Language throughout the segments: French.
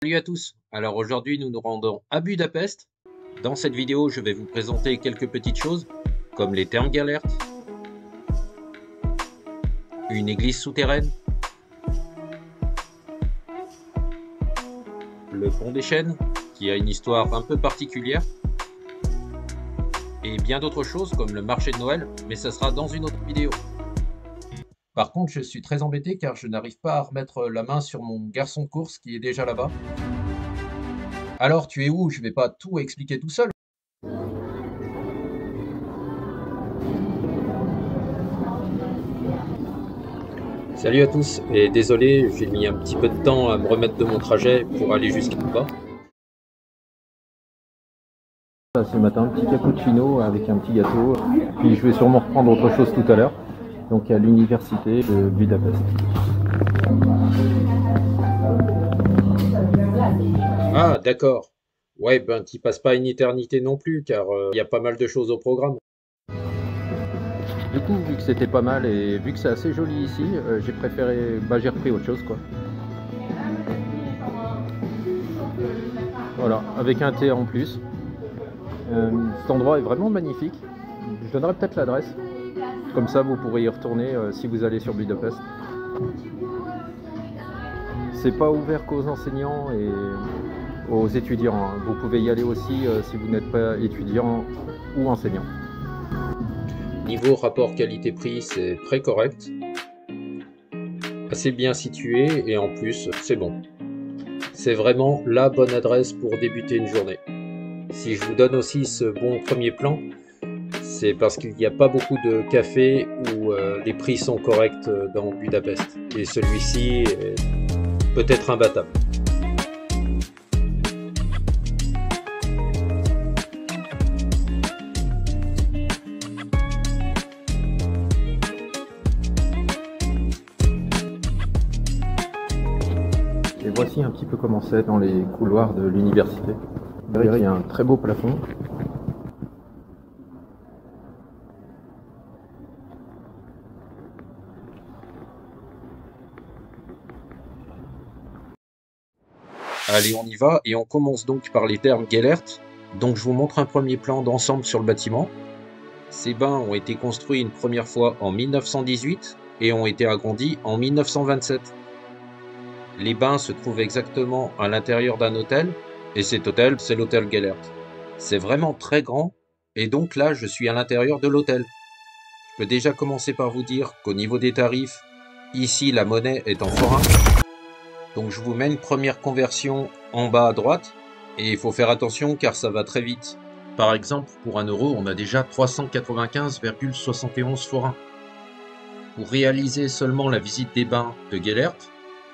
Salut à tous, alors aujourd'hui nous nous rendons à Budapest. Dans cette vidéo je vais vous présenter quelques petites choses comme les thermes Gellert, une église souterraine, le pont des Chênes qui a une histoire un peu particulière et bien d'autres choses comme le marché de Noël, mais ça sera dans une autre vidéo. Par contre je suis très embêté car je n'arrive pas à remettre la main sur mon garçon de course qui est déjà là-bas. Alors tu es où? Je vais pas tout expliquer tout seul. Salut à tous, et désolé, j'ai mis un petit peu de temps à me remettre de mon trajet pour aller jusqu'à là-bas. Ce matin, un petit cappuccino avec un petit gâteau, puis je vais sûrement reprendre autre chose tout à l'heure, donc à l'université de Budapest. Ah d'accord, ouais ben t'y passes pas une éternité non plus car il y a pas mal de choses au programme. Du coup, vu que c'était pas mal et vu que c'est assez joli ici, j'ai préféré, j'ai repris autre chose quoi. Voilà, avec un thé en plus. Cet endroit est vraiment magnifique. Je donnerai peut-être l'adresse. Comme ça, vous pourrez y retourner si vous allez sur Budapest. C'est pas ouvert qu'aux enseignants et aux étudiants, hein. Vous pouvez y aller aussi si vous n'êtes pas étudiant ou enseignant. Niveau rapport qualité-prix, c'est très correct. Assez bien situé et en plus, c'est bon. C'est vraiment la bonne adresse pour débuter une journée. Si je vous donne aussi ce bon premier plan, c'est parce qu'il n'y a pas beaucoup de cafés où les prix sont corrects dans Budapest. Et celui-ci est peut-être imbattable. Et voici un petit peu comment c'est dans les couloirs de l'université. Derrière, il y a un très beau plafond. Allez, on y va et on commence donc par les thermes Gellert. Donc je vous montre un premier plan d'ensemble sur le bâtiment. Ces bains ont été construits une première fois en 1918 et ont été agrandis en 1927. Les bains se trouvent exactement à l'intérieur d'un hôtel et cet hôtel, c'est l'hôtel Gellert. C'est vraiment très grand et donc là, je suis à l'intérieur de l'hôtel. Je peux déjà commencer par vous dire qu'au niveau des tarifs, ici la monnaie est en forain. Donc je vous mets une première conversion en bas à droite et il faut faire attention car ça va très vite. Par exemple, pour 1 euro, on a déjà 395,71 forains. Pour réaliser seulement la visite des bains de Gellert,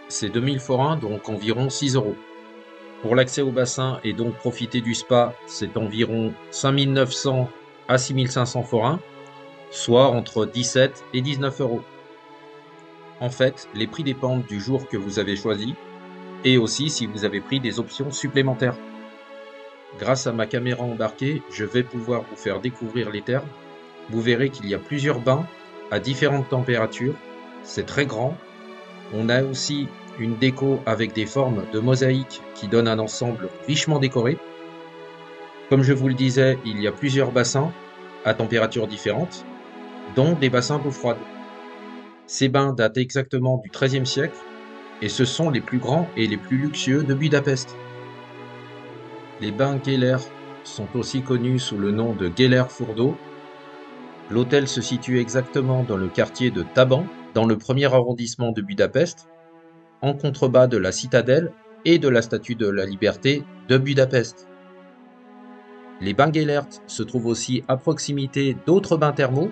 c'est 2000 forains, donc environ 6 euros. Pour l'accès au bassin et donc profiter du spa, c'est environ 5900 à 6500 forains, soit entre 17 et 19 euros. En fait, les prix dépendent du jour que vous avez choisi et aussi si vous avez pris des options supplémentaires. Grâce à ma caméra embarquée, je vais pouvoir vous faire découvrir les thermes. Vous verrez qu'il y a plusieurs bains à différentes températures. C'est très grand. On a aussi une déco avec des formes de mosaïque qui donnent un ensemble richement décoré. Comme je vous le disais, il y a plusieurs bassins à températures différentes, dont des bassins d'eau froide. Ces bains datent exactement du XIIIe siècle et ce sont les plus grands et les plus luxueux de Budapest. Les bains Gellert sont aussi connus sous le nom de Gellert Fürdő. L'hôtel se situe exactement dans le quartier de Taban, dans le premier arrondissement de Budapest, en contrebas de la citadelle et de la Statue de la Liberté de Budapest. Les bains Gellert se trouvent aussi à proximité d'autres bains thermaux,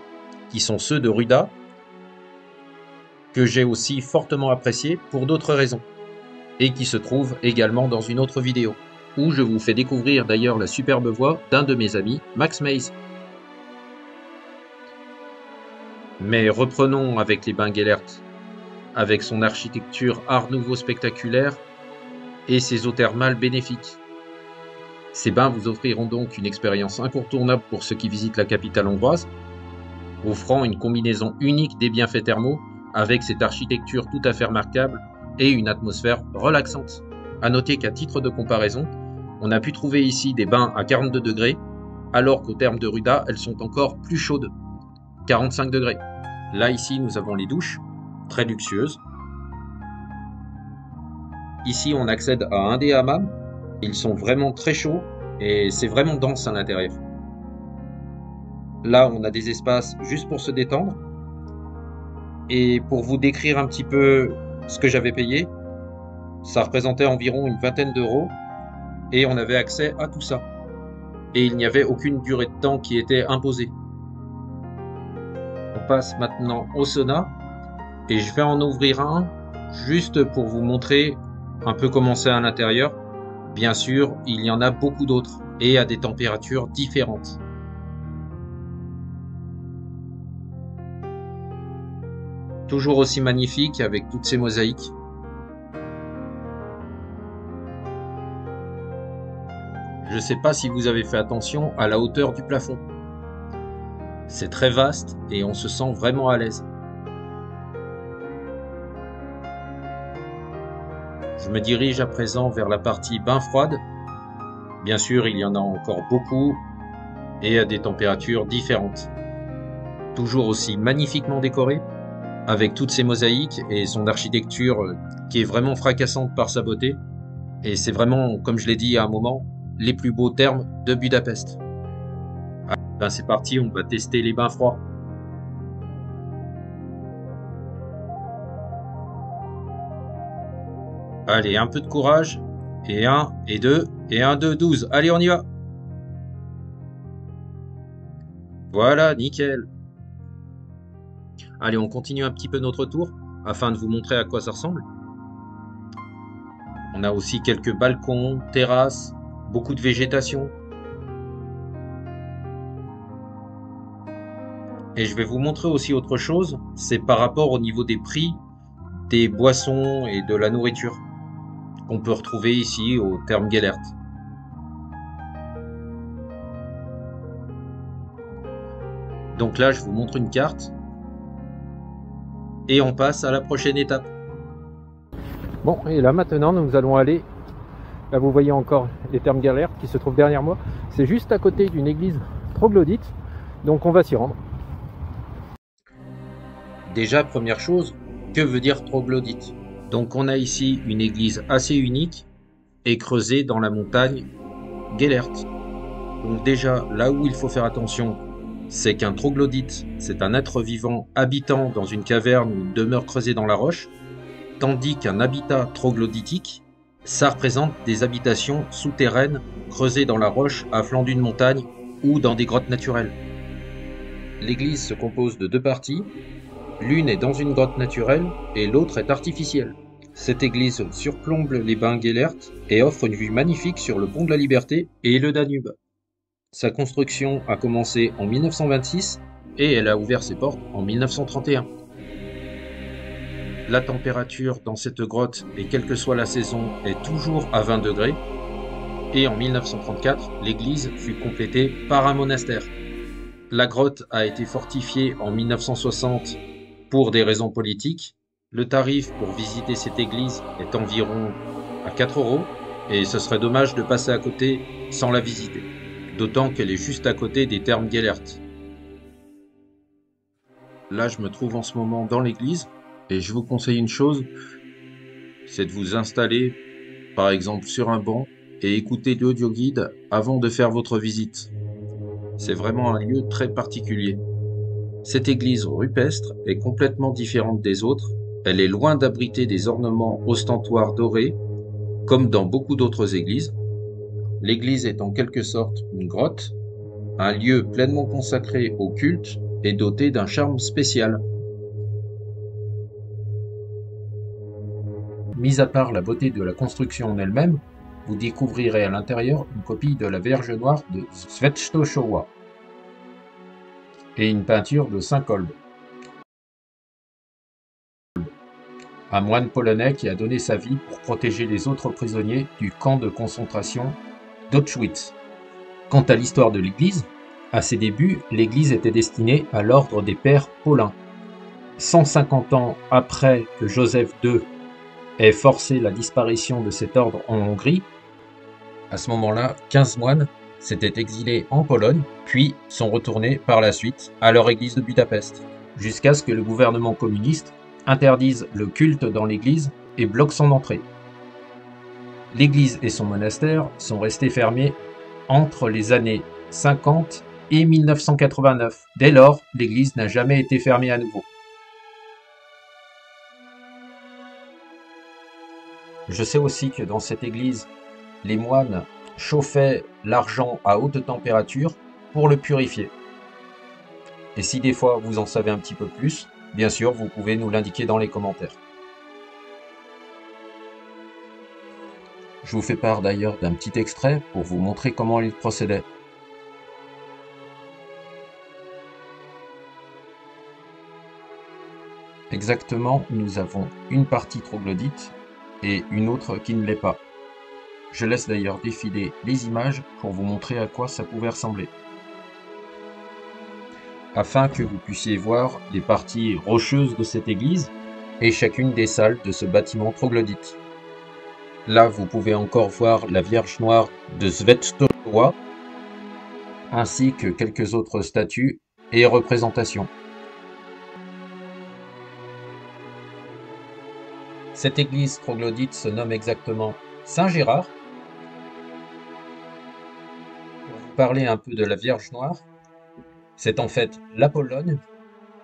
qui sont ceux de Ruda, que j'ai aussi fortement apprécié pour d'autres raisons, et qui se trouvent également dans une autre vidéo, où je vous fais découvrir d'ailleurs la superbe voix d'un de mes amis, Max Mays. Mais reprenons avec les bains Gellert, avec son architecture art nouveau spectaculaire et ses eaux thermales bénéfiques. Ces bains vous offriront donc une expérience incontournable pour ceux qui visitent la capitale hongroise, offrant une combinaison unique des bienfaits thermaux avec cette architecture tout à fait remarquable et une atmosphère relaxante. A noter qu'à titre de comparaison, on a pu trouver ici des bains à 42 degrés, alors qu'au terme de Ruda, elles sont encore plus chaudes, 45 degrés. Là, ici, nous avons les douches, très luxueuses. Ici, on accède à un des hammams. Ils sont vraiment très chauds et c'est vraiment dense à l'intérieur. Là, on a des espaces juste pour se détendre. Et pour vous décrire un petit peu ce que j'avais payé, ça représentait environ une vingtaine d'euros et on avait accès à tout ça. Et il n'y avait aucune durée de temps qui était imposée. On passe maintenant au sauna et je vais en ouvrir un juste pour vous montrer un peu comment c'est à l'intérieur. Bien sûr, il y en a beaucoup d'autres et à des températures différentes. Toujours aussi magnifique avec toutes ces mosaïques. Je ne sais pas si vous avez fait attention à la hauteur du plafond. C'est très vaste et on se sent vraiment à l'aise. Je me dirige à présent vers la partie bain froide. Bien sûr, il y en a encore beaucoup et à des températures différentes. Toujours aussi magnifiquement décoré, avec toutes ces mosaïques et son architecture qui est vraiment fracassante par sa beauté. Et c'est vraiment, comme je l'ai dit à un moment, les plus beaux thermes de Budapest. Ben c'est parti, on va tester les bains froids. Allez, un peu de courage. Et 1, et 2, et 1, 2, 12. Allez, on y va. Voilà, nickel. Allez, on continue un petit peu notre tour afin de vous montrer à quoi ça ressemble. On a aussi quelques balcons, terrasses, beaucoup de végétation. Et je vais vous montrer aussi autre chose, c'est par rapport au niveau des prix des boissons et de la nourriture qu'on peut retrouver ici au Thermes Gellert. Donc là, je vous montre une carte et on passe à la prochaine étape. Bon, et là maintenant, nous allons aller, là vous voyez encore les Thermes Gellert qui se trouvent derrière moi. C'est juste à côté d'une église troglodyte, donc on va s'y rendre. Déjà, première chose, que veut dire troglodyte? Donc on a ici une église assez unique et creusée dans la montagne Gellert. Donc déjà, là où il faut faire attention, c'est qu'un troglodyte, c'est un être vivant habitant dans une caverne ou une demeure creusée dans la roche, tandis qu'un habitat troglodytique, ça représente des habitations souterraines creusées dans la roche à flanc d'une montagne ou dans des grottes naturelles. L'église se compose de deux parties. L'une est dans une grotte naturelle et l'autre est artificielle. Cette église surplombe les bains Gellert et offre une vue magnifique sur le pont de la Liberté et le Danube. Sa construction a commencé en 1926 et elle a ouvert ses portes en 1931. La température dans cette grotte, et quelle que soit la saison, est toujours à 20 degrés. Et en 1934, l'église fut complétée par un monastère. La grotte a été fortifiée en 1960 pour des raisons politiques. Le tarif pour visiter cette église est environ à 4 € et ce serait dommage de passer à côté sans la visiter, d'autant qu'elle est juste à côté des Thermes Gellert. Là, je me trouve en ce moment dans l'église et je vous conseille une chose, c'est de vous installer par exemple sur un banc et écouter l'audio guide avant de faire votre visite. C'est vraiment un lieu très particulier. Cette église rupestre est complètement différente des autres. Elle est loin d'abriter des ornements ostentoires dorés, comme dans beaucoup d'autres églises. L'église est en quelque sorte une grotte, un lieu pleinement consacré au culte et doté d'un charme spécial. Mis à part la beauté de la construction en elle-même, vous découvrirez à l'intérieur une copie de la Vierge Noire de Świętochowa et une peinture de Saint Kolbe, un moine polonais qui a donné sa vie pour protéger les autres prisonniers du camp de concentration d'Auschwitz. Quant à l'histoire de l'église, à ses débuts, l'église était destinée à l'ordre des Pères Paulins. 150 ans après que Joseph II ait forcé la disparition de cet ordre en Hongrie. À ce moment-là, 15 moines s'étaient exilés en Pologne, puis sont retournés par la suite à leur église de Budapest, jusqu'à ce que le gouvernement communiste interdise le culte dans l'église et bloque son entrée. L'église et son monastère sont restés fermés entre les années 50 et 1989. Dès lors, l'église n'a jamais été fermée à nouveau. Je sais aussi que dans cette église, les moines chauffaient l'argent à haute température pour le purifier. Et si des fois vous en savez un petit peu plus, bien sûr, vous pouvez nous l'indiquer dans les commentaires. Je vous fais part d'ailleurs d'un petit extrait pour vous montrer comment il procédait. Exactement, nous avons une partie troglodyte et une autre qui ne l'est pas. Je laisse d'ailleurs défiler les images pour vous montrer à quoi ça pouvait ressembler, afin que vous puissiez voir les parties rocheuses de cette église et chacune des salles de ce bâtiment troglodyte. Là, vous pouvez encore voir la Vierge Noire de Svetolowa, ainsi que quelques autres statues et représentations. Cette église troglodyte se nomme exactement Saint-Gérard. Pour vous parler un peu de la Vierge Noire, c'est en fait la Pologne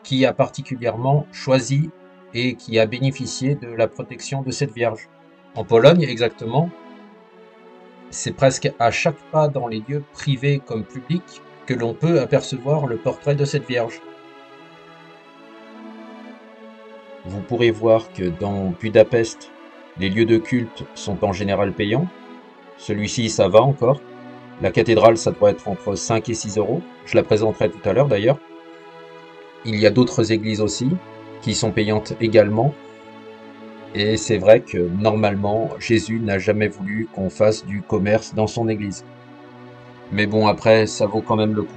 qui a particulièrement choisi et qui a bénéficié de la protection de cette Vierge. En Pologne, exactement, c'est presque à chaque pas dans les lieux privés comme publics que l'on peut apercevoir le portrait de cette Vierge. Vous pourrez voir que dans Budapest, les lieux de culte sont en général payants. Celui-ci, ça va encore. La cathédrale, ça doit être entre 5 et 6 euros. Je la présenterai tout à l'heure d'ailleurs. Il y a d'autres églises aussi qui sont payantes également. Et c'est vrai que normalement, Jésus n'a jamais voulu qu'on fasse du commerce dans son église. Mais bon, après, ça vaut quand même le coup.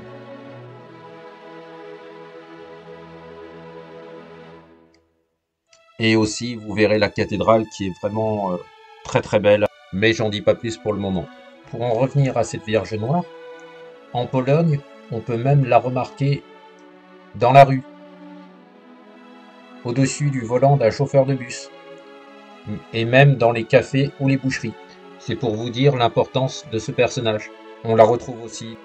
Et aussi, vous verrez la cathédrale qui est vraiment très très belle. Mais j'en dis pas plus pour le moment. Pour en revenir à cette Vierge Noire, en Pologne, on peut même la remarquer dans la rue, au-dessus du volant d'un chauffeur de bus, et même dans les cafés ou les boucheries. C'est pour vous dire l'importance de ce personnage. On la retrouve aussi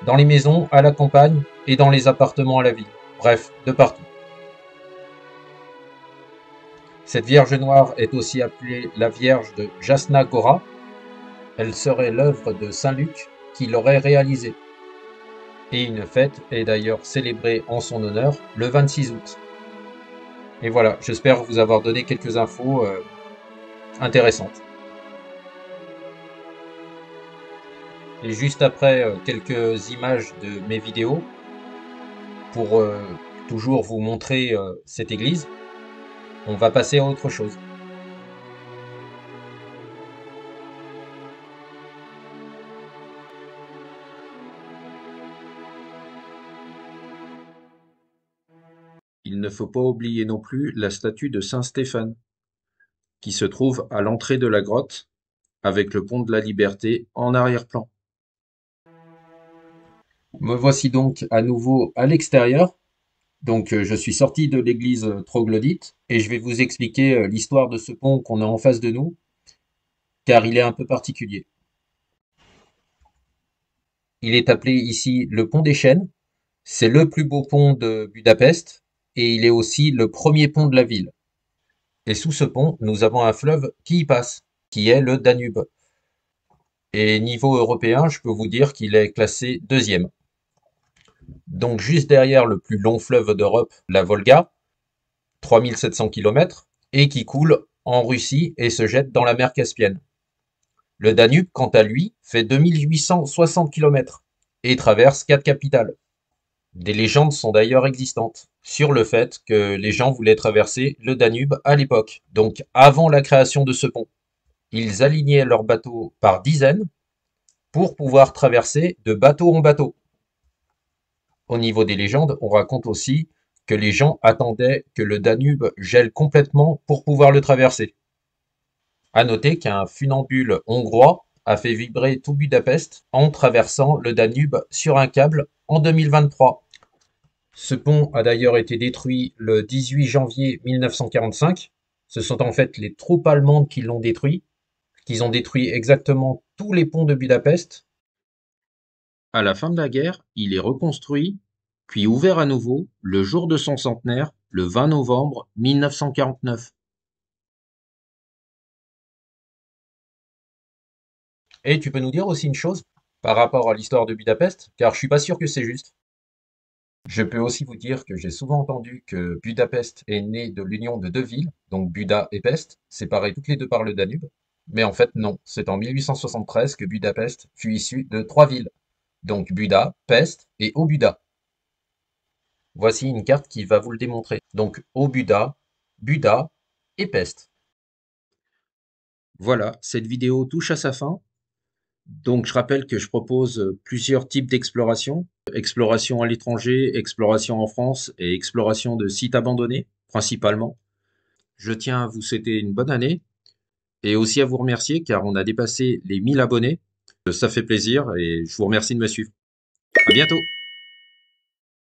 dans les maisons, à la campagne et dans les appartements à la ville. Bref, de partout. Cette Vierge Noire est aussi appelée la Vierge de Jasna Góra. Elle serait l'œuvre de Saint Luc qui l'aurait réalisée. Et une fête est d'ailleurs célébrée en son honneur le 26 août. Et voilà, j'espère vous avoir donné quelques infos intéressantes. Et juste après quelques images de mes vidéos, pour toujours vous montrer cette église, on va passer à autre chose. Il ne faut pas oublier non plus la statue de Saint Stéphane, qui se trouve à l'entrée de la grotte, avec le pont de la Liberté en arrière-plan. Me voici donc à nouveau à l'extérieur. Donc je suis sorti de l'église troglodyte et je vais vous expliquer l'histoire de ce pont qu'on a en face de nous, car il est un peu particulier. Il est appelé ici le pont des Chênes. C'est le plus beau pont de Budapest et il est aussi le premier pont de la ville. Et sous ce pont, nous avons un fleuve qui y passe, qui est le Danube. Et niveau européen, je peux vous dire qu'il est classé deuxième. Donc juste derrière le plus long fleuve d'Europe, la Volga, 3700 km, et qui coule en Russie et se jette dans la mer Caspienne. Le Danube, quant à lui, fait 2860 km et traverse 4 capitales. Des légendes sont d'ailleurs existantes sur le fait que les gens voulaient traverser le Danube à l'époque, donc avant la création de ce pont. Ils alignaient leurs bateaux par dizaines pour pouvoir traverser de bateau en bateau. Au niveau des légendes, on raconte aussi que les gens attendaient que le Danube gèle complètement pour pouvoir le traverser. À noter qu'un funambule hongrois a fait vibrer tout Budapest en traversant le Danube sur un câble en 2023. Ce pont a d'ailleurs été détruit le 18 janvier 1945. Ce sont en fait les troupes allemandes qui l'ont détruit, qu'ils ont détruit exactement tous les ponts de Budapest. À la fin de la guerre, il est reconstruit, puis ouvert à nouveau le jour de son centenaire, le 20 novembre 1949. Et tu peux nous dire aussi une chose par rapport à l'histoire de Budapest, car je suis pas sûr que c'est juste. Je peux aussi vous dire que j'ai souvent entendu que Budapest est né de l'union de deux villes, donc Buda et Pest, séparées toutes les deux par le Danube. Mais en fait, non. C'est en 1873 que Budapest fut issue de trois villes, donc Buda, Pest et Óbuda. Voici une carte qui va vous le démontrer. Donc Óbuda, Buda et Pest. Voilà, cette vidéo touche à sa fin. Donc je rappelle que je propose plusieurs types d'exploration. Exploration à l'étranger, exploration en France et exploration de sites abandonnés, principalement. Je tiens à vous souhaiter une bonne année et aussi à vous remercier car on a dépassé les 1000 abonnés. Ça fait plaisir et je vous remercie de me suivre. À bientôt!